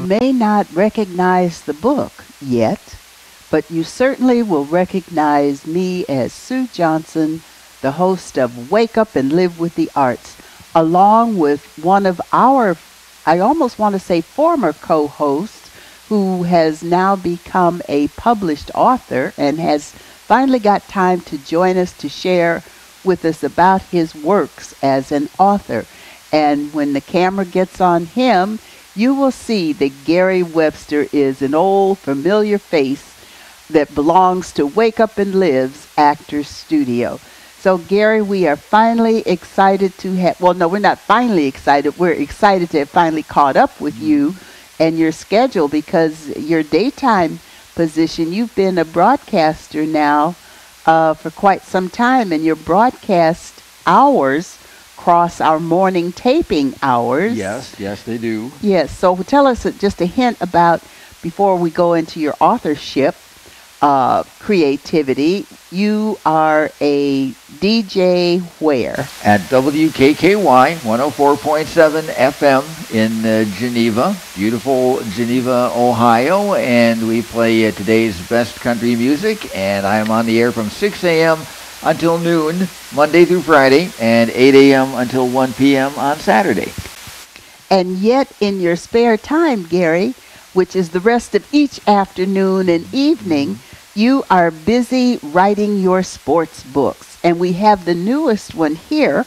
may not recognize the book yet, but you certainly will recognize me as Sue Johnson, the host of Wake Up and Live with the Arts, along with one of our, I almost want to say former co-hosts, who has now become a published author and has finally got time to join us to share with us about his works as an author. And when the camera gets on him, you will see that Gary Webster is an old familiar face that belongs to Wake Up and Live's Actors Studio. So Gary, we are finally excited to have, well, no, we're not finally excited. We're excited to have finally caught up with you and your schedule, because your daytime position, you've been a broadcaster now for quite some time, and your broadcast hours cross our morning taping hours. Yes, they do. Yes, so tell us just a hint about, before we go into your authorship creativity. You are a DJ where? At WKKY 104.7 FM in Geneva, beautiful Geneva, Ohio, and we play today's best country music, and I am on the air from 6 a.m. until noon, Monday through Friday, and 8 a.m. until 1 p.m. on Saturday. And yet in your spare time, Gary, which is the rest of each afternoon and evening, you are busy writing your sports books. And we have the newest one here,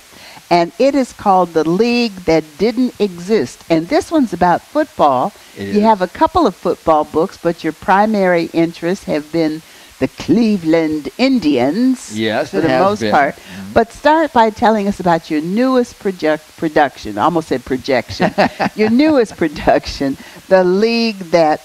and it is called The League That Didn't Exist. And this one's about football. You have a couple of football books, but your primary interests have been the Cleveland Indians, yes, for the most part. But start by telling us about your newest production. I almost said projection. Your newest production, The League That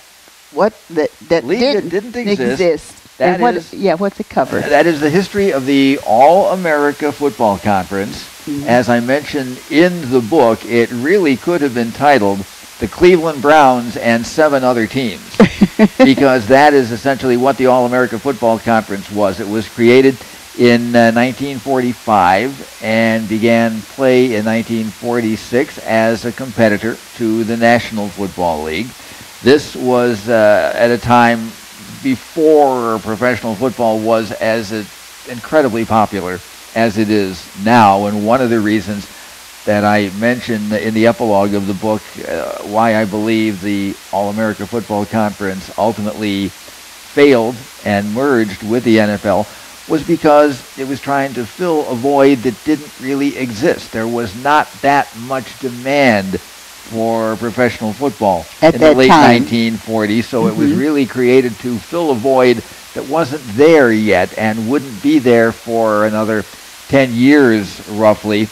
didn't exist. And what's it cover? That is the history of the All-America Football Conference. As I mentioned in the book, it really could have been titled The Cleveland Browns and 7 Other Teams, because that is essentially what the All-America Football Conference was. It was created in 1945 and began play in 1946 as a competitor to the National Football League. This was at a time before professional football was as incredibly popular as it is now, and one of the reasons that I mentioned in the epilogue of the book why I believe the All-America Football Conference ultimately failed and merged with the NFL was because it was trying to fill a void that didn't really exist. There was not that much demand for professional football in the late 1940s, so it was really created to fill a void that wasn't there yet and wouldn't be there for another 10 years roughly.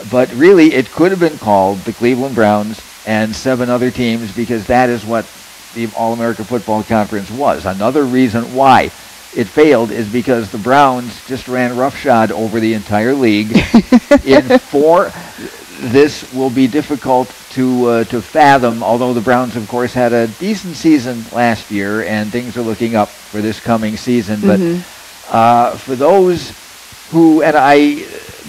But really, it could have been called the Cleveland Browns and 7 Other Teams, because that is what the All-America Football Conference was. Another reason why it failed is because the Browns just ran roughshod over the entire league. This will be difficult to fathom, although the Browns, of course, had a decent season last year, and things are looking up for this coming season. But for those who, and I,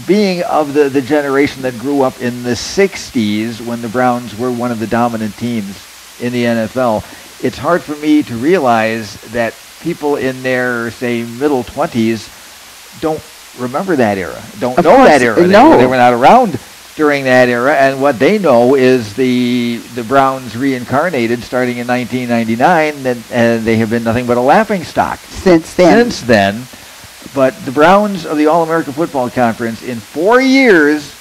being of the generation that grew up in the 60s when the Browns were one of the dominant teams in the NFL, it's hard for me to realize that people in their, say, middle 20s don't remember that era, don't know that era. They were not around during that era, and what they know is the Browns reincarnated starting in 1999, and they have been nothing but a laughingstock since then. But the Browns of the All-America Football Conference, in 4 years,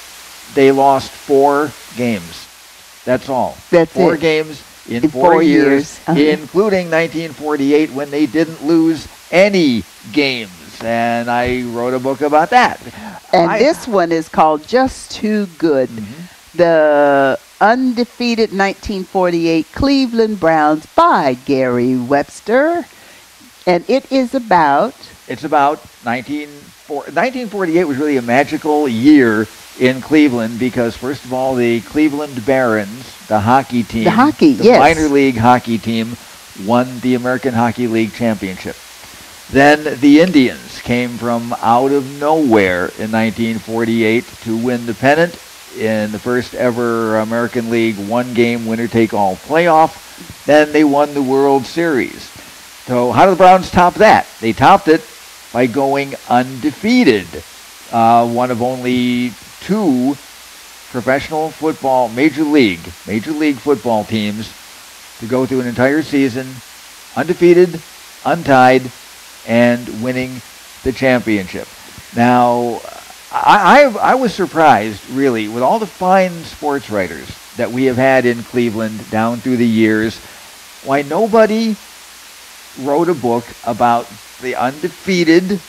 they lost 4 games. That's all. That's 4 it. games in 4 years, including 1948, when they didn't lose any games. And I wrote a book about that. And this one is called Just Too Good. The undefeated 1948 Cleveland Browns by Gary Webster. And it is about... It's about 1948 was really a magical year in Cleveland because, first of all, the Cleveland Barons, the hockey team, the minor league hockey team, won the American Hockey League championship. Then the Indians came from out of nowhere in 1948 to win the pennant in the first ever American League one-game winner-take-all playoff Then they won the World Series. So how do the Browns top that? They topped it by going undefeated. One of only two professional football, major league football teams to go through an entire season undefeated, untied, and winning the championship. Now, I was surprised, really, with all the fine sports writers that we have had in Cleveland down through the years, why nobody wrote a book about the undefeated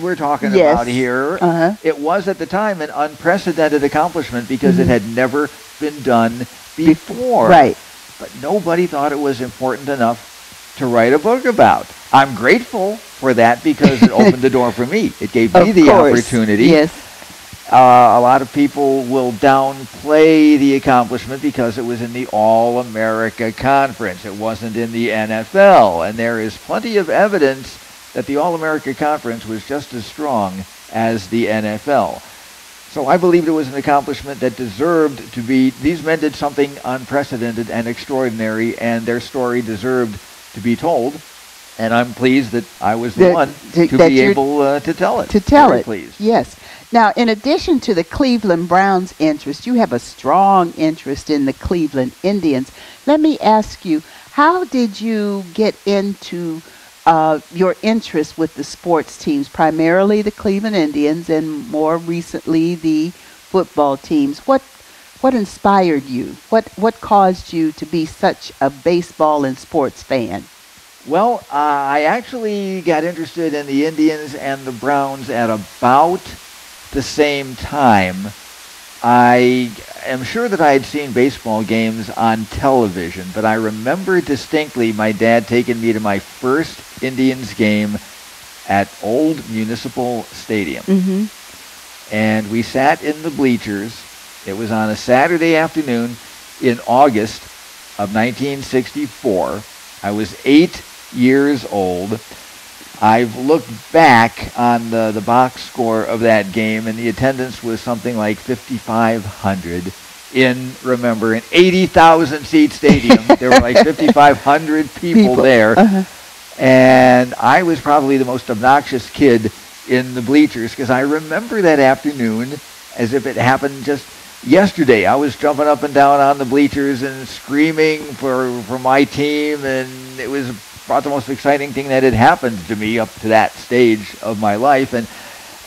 we're talking about here. It was at the time an unprecedented accomplishment because it had never been done before. Right. But nobody thought it was important enough to write a book about. I'm grateful for that because it opened the door for me. It gave me the opportunity. Yes. A lot of people will downplay the accomplishment because it was in the All-America Conference. It wasn't in the NFL. And there is plenty of evidence that the All-America Conference was just as strong as the NFL. So I believed it was an accomplishment that deserved to be, these men did something unprecedented and extraordinary, and their story deserved to be told. And I'm pleased that I was the one to be able to tell it. To tell it, pleased. Yes. Now, in addition to the Cleveland Browns interest, you have a strong interest in the Cleveland Indians. Let me ask you, how did you get into your interest with the sports teams, primarily the Cleveland Indians and more recently the football teams? What inspired you? What caused you to be such a baseball and sports fan? Well, I actually got interested in the Indians and the Browns at about the same time. I am sure that I had seen baseball games on television, but I remember distinctly my dad taking me to my first Indians game at Old Municipal Stadium. And we sat in the bleachers. It was on a Saturday afternoon in August of 1964. I was 8 years old. I've looked back on the box score of that game, and the attendance was something like 5,500 in, remember, an 80,000-seat stadium. There were like 5,500 people there. And I was probably the most obnoxious kid in the bleachers because I remember that afternoon as if it happened just yesterday. I was jumping up and down on the bleachers and screaming for my team, and it was about the most exciting thing that had happened to me up to that stage of my life. And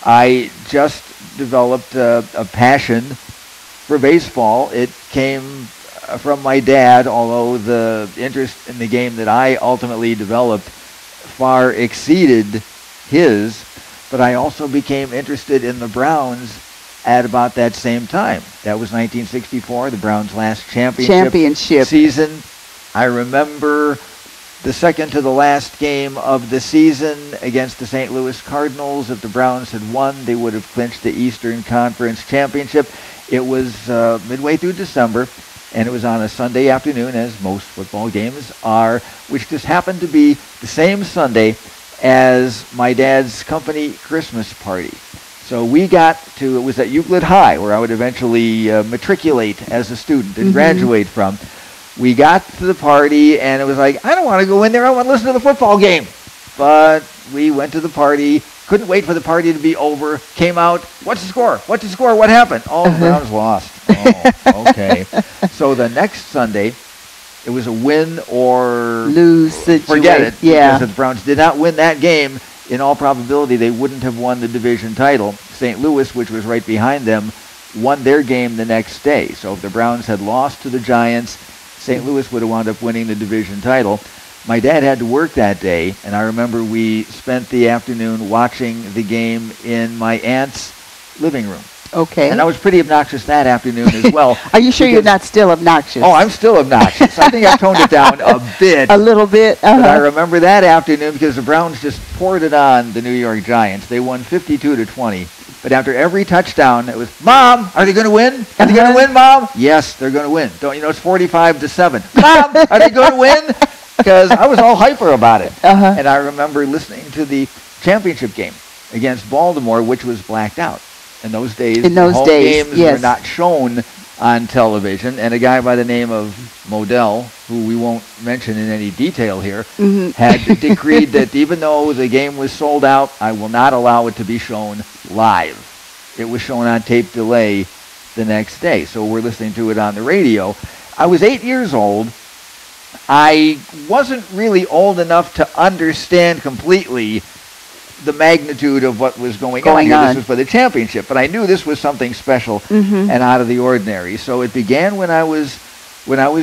I just developed a passion for baseball. It came from my dad, although the interest in the game that I ultimately developed far exceeded his. But I also became interested in the Browns at about that same time. That was 1964, the Browns' last championship season. I remember the second to the last game of the season against the St. Louis Cardinals. If the Browns had won, they would have clinched the Eastern Conference Championship. It was midway through December, and it was on a Sunday afternoon, as most football games are, which just happened to be the same Sunday as my dad's company Christmas party. So we got to, it was at Euclid High, where I would eventually matriculate as a student and graduate from. We got to the party, and it was like, I don't want to go in there. I want to listen to the football game. But we went to the party, couldn't wait for the party to be over, came out, what's the score? What's the score? What happened? Oh, the Browns lost. Oh, okay. So the next Sunday, it was a win or lose situation. Forget it. Yeah. Because if the Browns did not win that game, in all probability, they wouldn't have won the division title. St. Louis, which was right behind them, won their game the next day. So if the Browns had lost to the Giants, St. Louis would have wound up winning the division title. My dad had to work that day, and I remember we spent the afternoon watching the game in my aunt's living room. Okay. And I was pretty obnoxious that afternoon as well. Are you sure you're not still obnoxious? Oh, I'm still obnoxious. I think I've toned it down a bit. A little bit. But I remember that afternoon because the Browns just poured it on the New York Giants. They won 52-20. But after every touchdown, it was, Mom, are they going to win? Are they going to win, Mom? Yes, they're going to win. Don't you know it's 45-7? Mom, are they going to win? Because I was all hyper about it. And I remember listening to the championship game against Baltimore, which was blacked out. In those days, home games were not shown on television, and a guy by the name of Modell, who we won't mention in any detail here, had decreed that even though the game was sold out, I will not allow it to be shown live. It was shown on tape delay the next day, so we're listening to it on the radio. I was 8 years old. I wasn't really old enough to understand completely the magnitude of what was going on here. This was for the championship, but I knew this was something special and out of the ordinary. So it began when I was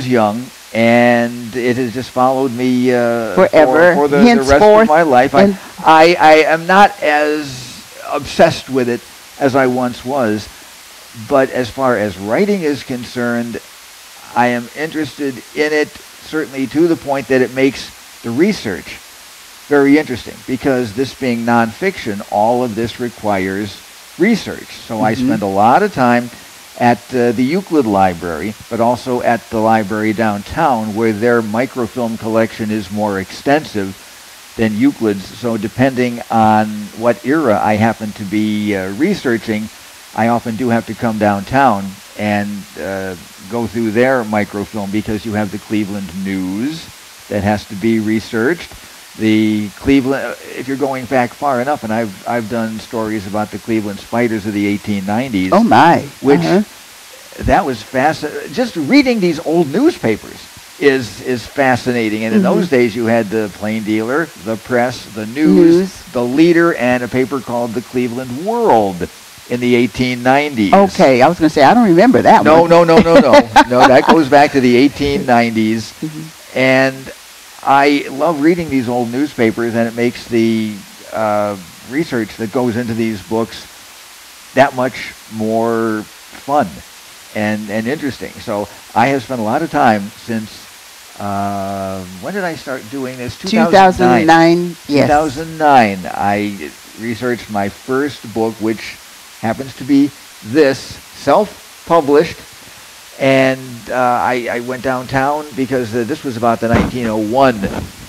young, and it has just followed me forever for the rest of my life. I am not as obsessed with it as I once was, but as far as writing is concerned, I am interested in it, certainly to the point that it makes the research very interesting, because this being nonfiction, all of this requires research. So I spend a lot of time at the Euclid Library, but also at the library downtown, where their microfilm collection is more extensive than Euclid's. So depending on what era I happen to be researching, I often do have to come downtown and go through their microfilm, because you have the Cleveland News that has to be researched. The Cleveland, if you're going back far enough, and I've done stories about the Cleveland Spiders of the 1890s. Oh my! Which that was fascinating. Just reading these old newspapers is fascinating. And in those days, you had the Plain Dealer, the Press, the News, the Leader, and a paper called the Cleveland World in the 1890s. Okay, I was going to say I don't remember that one. No. No, that goes back to the 1890s, and I love reading these old newspapers, and it makes the research that goes into these books that much more fun and interesting. So I have spent a lot of time since, when did I start doing this? 2009. Yes. 2009. I researched my first book, which happens to be this, self-published. And I went downtown because this was about the 1901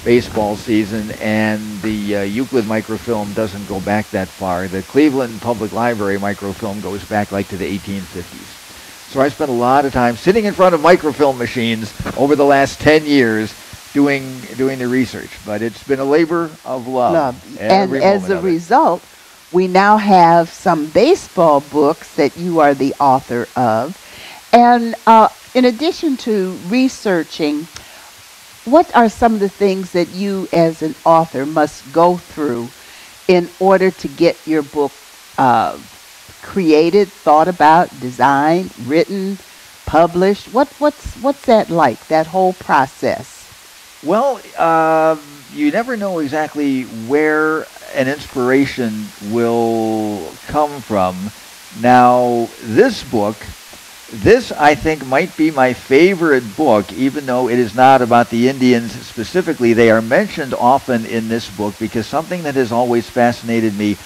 baseball season, and the Euclid microfilm doesn't go back that far. The Cleveland Public Library microfilm goes back like to the 1850s. So I spent a lot of time sitting in front of microfilm machines over the last 10 years doing the research. But it's been a labor of love. And as a result, we now have some baseball books that you are the author of. And in addition to researching, what are some of the things that you as an author must go through in order to get your book created, thought about, designed, written, published? What's that like, that whole process? Well, you never know exactly where an inspiration will come from. Now, this book, I think, might be my favorite book, even though it is not about the Indians specifically. They are mentioned often in this book because something that has always fascinated me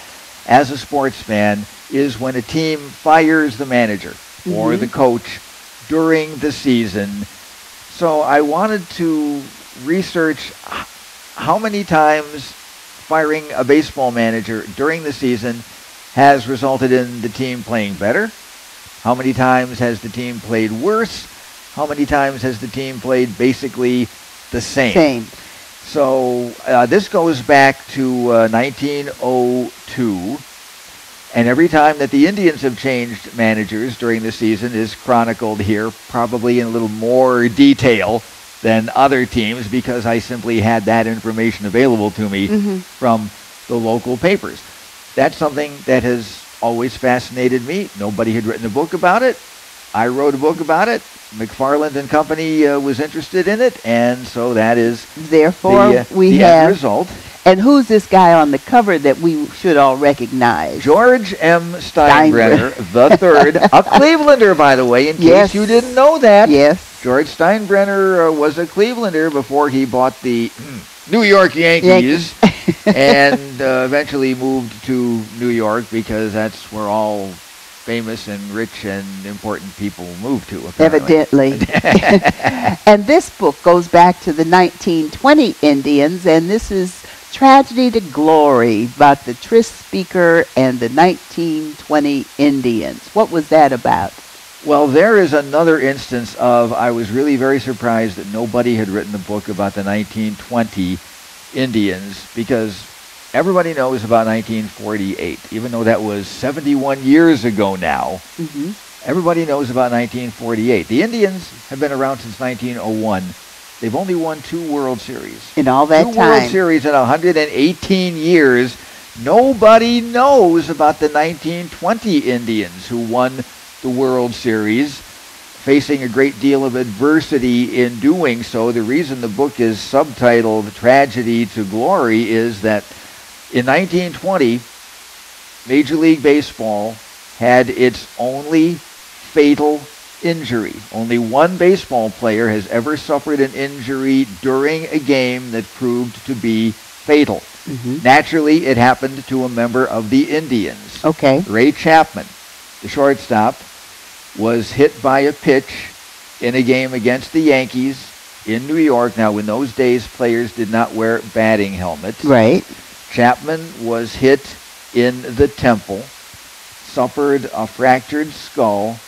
as a sports fan is when a team fires the manager or the coach during the season. So I wanted to research how many times firing a baseball manager during the season has resulted in the team playing better. How many times has the team played worse? How many times has the team played basically the same? So this goes back to 1902. And every time that the Indians have changed managers during the season is chronicled here, probably in a little more detail than other teams, because I simply had that information available to me from the local papers. That's something that has always fascinated me. Nobody had written a book about it. I wrote a book about it. McFarland and Company was interested in it, and so that is therefore the end result. And who's this guy on the cover that we should all recognize? George M. Steinbrenner the third, a Clevelander, by the way, in case you didn't know that. Yes. George Steinbrenner was a Clevelander before he bought the New York Yankees and eventually moved to New York, because that's where all famous and rich and important people move to, apparently. Evidently. And this book goes back to the 1920 Indians, and this is Tragedy to Glory, about the tryst speaker and the 1920 Indians. What was that about? Well, there is another instance of, I was really very surprised that nobody had written a book about the 1920 Indians, because everybody knows about 1948, even though that was 71 years ago now. Mm-hmm. Everybody knows about 1948. The Indians have been around since 1901. They've only won 2 World Series. In all that Two time. World Series in 118 years. Nobody knows about the 1920 Indians who won the World Series, facing a great deal of adversity in doing so. The reason the book is subtitled Tragedy to Glory is that in 1920, Major League Baseball had its only fatal injury. Only one baseball player has ever suffered an injury during a game that proved to be fatal. Mm-hmm. Naturally, it happened to a member of the Indians. Okay. Ray Chapman, the shortstop, was hit by a pitch in a game against the Yankees in New York. Now, in those days, players did not wear batting helmets. Right. Chapman was hit in the temple, suffered a fractured skull,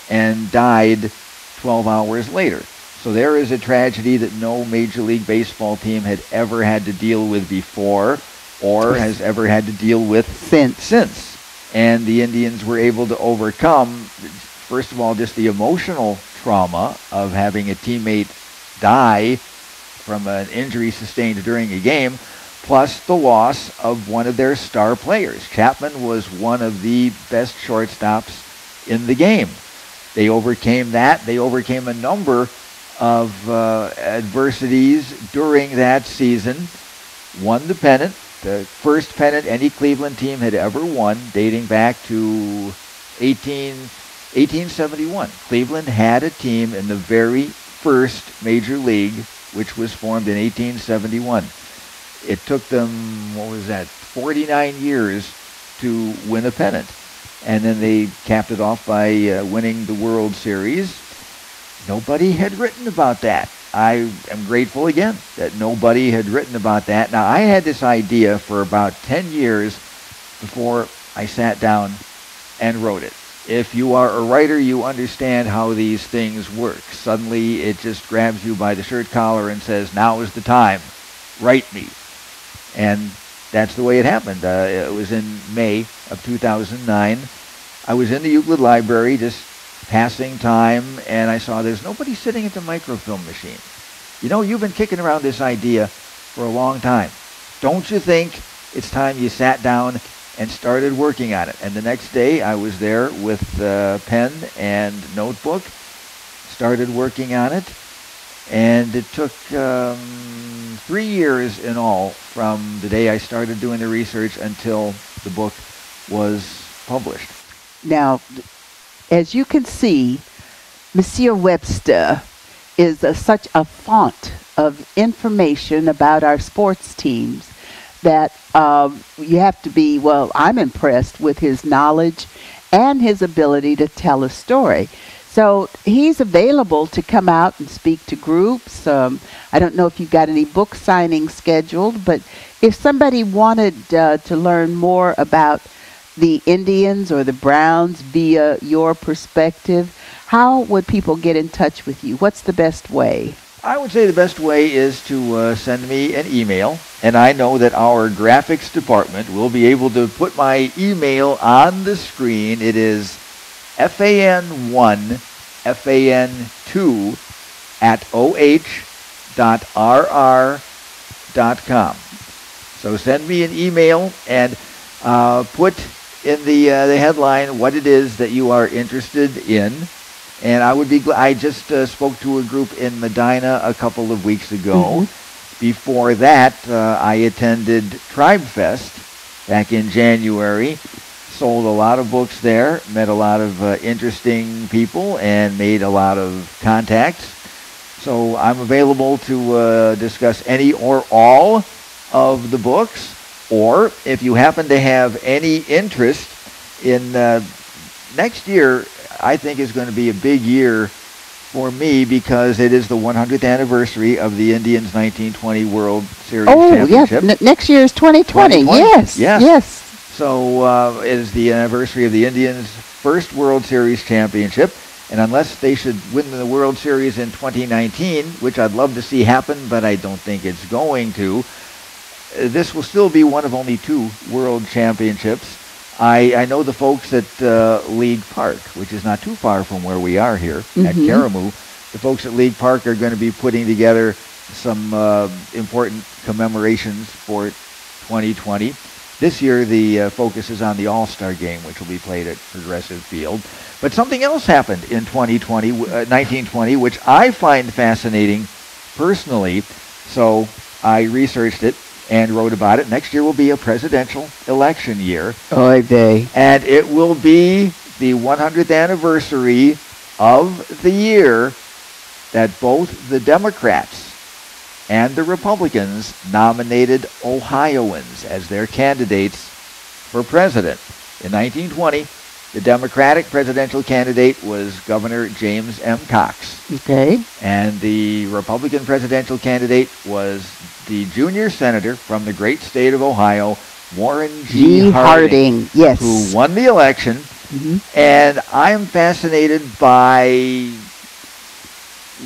and died 12 hours later. So there is a tragedy that no Major League Baseball team had ever had to deal with before or has ever had to deal with since. And the Indians were able to overcome, first of all, just the emotional trauma of having a teammate die from an injury sustained during a game, plus the loss of one of their star players. Chapman was one of the best shortstops in the game. They overcame that. They overcame a number of adversities during that season, won the pennant, the first pennant any Cleveland team had ever won, dating back to 1871. Cleveland had a team in the very first Major League, which was formed in 1871. It took them, 49 years to win a pennant. And then they capped it off by winning the World Series. Nobody had written about that. I am grateful again that nobody had written about that. Now, I had this idea for about 10 years before I sat down and wrote it. If you are a writer, you understand how these things work. Suddenly, it just grabs you by the shirt collar and says, now is the time. Write me. And that's the way it happened. It was in May of 2009. I was in the Euclid Library just passing time, and I saw there's nobody sitting at the microfilm machine. You know, you've been kicking around this idea for a long time. Don't you think it's time you sat down and started working on it? And the next day, I was there with pen and notebook, started working on it, and it took 3 years in all from the day I started doing the research until the book was published. Now, as you can see, Monsieur Webster is such a font of information about our sports teams that you have to be, well, I'm impressed with his knowledge and his ability to tell a story. So he's available to come out and speak to groups. I don't know if you've got any book signings scheduled, but if somebody wanted to learn more about the Indians or the Browns via your perspective, how would people get in touch with you? What's the best way? I would say the best way is to send me an email, and I know that our graphics department will be able to put my email on the screen. It is fan1, fan2 at oh.rr.com. So send me an email and put in the headline what it is that you are interested in. And I would be glad. I just spoke to a group in Medina a couple of weeks ago. Mm-hmm. Before that, I attended Tribe Fest back in January. Sold a lot of books there, met a lot of interesting people, and made a lot of contacts. So I'm available to discuss any or all of the books. Or if you happen to have any interest in next year, I think is going to be a big year for me because it is the 100th anniversary of the Indians' 1920 World Series Championship. Yes. Next year is 2020. Yes. So it is the anniversary of the Indians' first World Series championship. And unless they should win the World Series in 2019, which I'd love to see happen, but I don't think it's going to, this will still be one of only 2 World Championships. I know the folks at League Park, which is not too far from where we are here at Karamu. The folks at League Park are going to be putting together some important commemorations for 2020. This year, the focus is on the All-Star Game, which will be played at Progressive Field. But something else happened in 1920, which I find fascinating personally. So I researched it and wrote about it. Next year will be a presidential election year. Oy vey. And it will be the 100th anniversary of the year that both the Democrats and the Republicans nominated Ohioans as their candidates for president. In 1920, the Democratic presidential candidate was Governor James M. Cox. Okay. And the Republican presidential candidate was the junior senator from the great state of Ohio, Warren G. Harding. Yes. Who won the election. And I'm fascinated by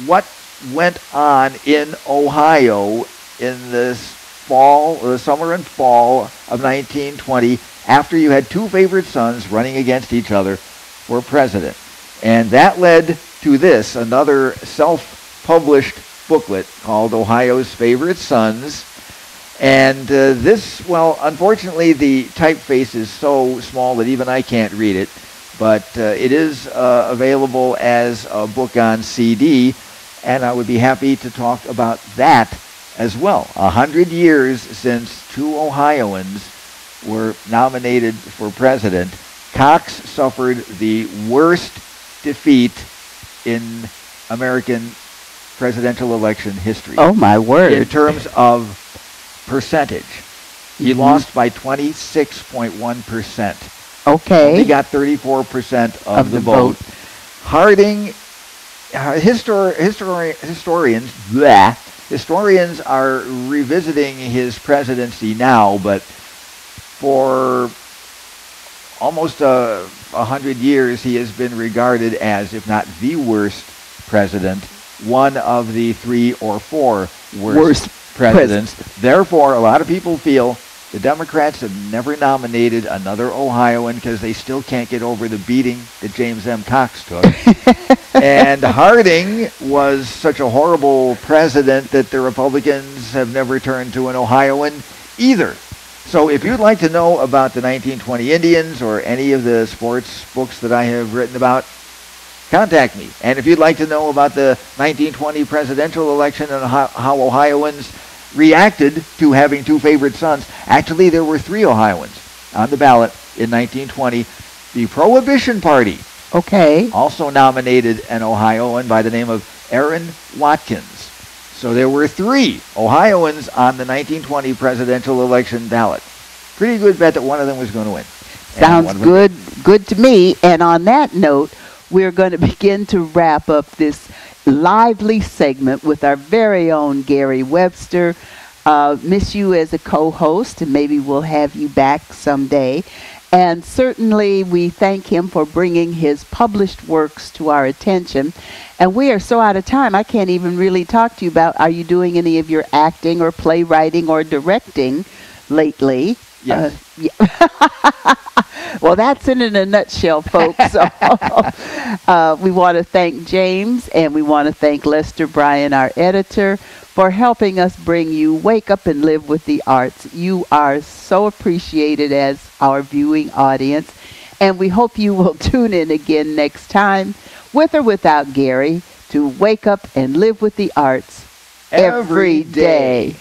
what went on in Ohio in the summer and fall of 1920 after you had 2 favorite sons running against each other for president. And that led to this, another self-published booklet called Ohio's Favorite Sons. And this, well, unfortunately the typeface is so small that even I can't read it, but it is available as a book on CD, and I would be happy to talk about that as well. 100 years since 2 Ohioans were nominated for president. Cox suffered the worst defeat in American presidential election history. Oh, my word. In terms of percentage. He lost by 26.1%. Okay. He got 34% of the vote. Harding, historians are revisiting his presidency now, but for almost 100 years he has been regarded as, if not the worst president, one of the 3 or 4 worst presidents. Therefore, a lot of people feel the Democrats have never nominated another Ohioan because they still can't get over the beating that James M. Cox took. And Harding was such a horrible president that the Republicans have never turned to an Ohioan either. So if you'd like to know about the 1920 Indians or any of the sports books that I have written about, contact me. And if you'd like to know about the 1920 presidential election and how Ohioans reacted to having 2 favorite sons, actually there were 3 Ohioans on the ballot in 1920. The Prohibition Party also nominated an Ohioan by the name of Aaron Watkins. So there were 3 Ohioans on the 1920 presidential election ballot. Pretty good bet that one of them was going to win. Sounds good to me. And on that note, we're going to begin to wrap up this lively segment with our very own Gary Webster. Miss you as a co-host, and maybe we'll have you back someday. And certainly we thank him for bringing his published works to our attention. And we are so out of time, I can't even really talk to you about, are you doing any of your acting or playwriting or directing lately? Yes. Well, that's it in a nutshell, folks. So, we want to thank James, and we want to thank Lester Bryan, our editor, for helping us bring you Wake Up and Live with the Arts. You are so appreciated as our viewing audience, and we hope you will tune in again next time, with or without Gary, to Wake Up and Live with the Arts every day.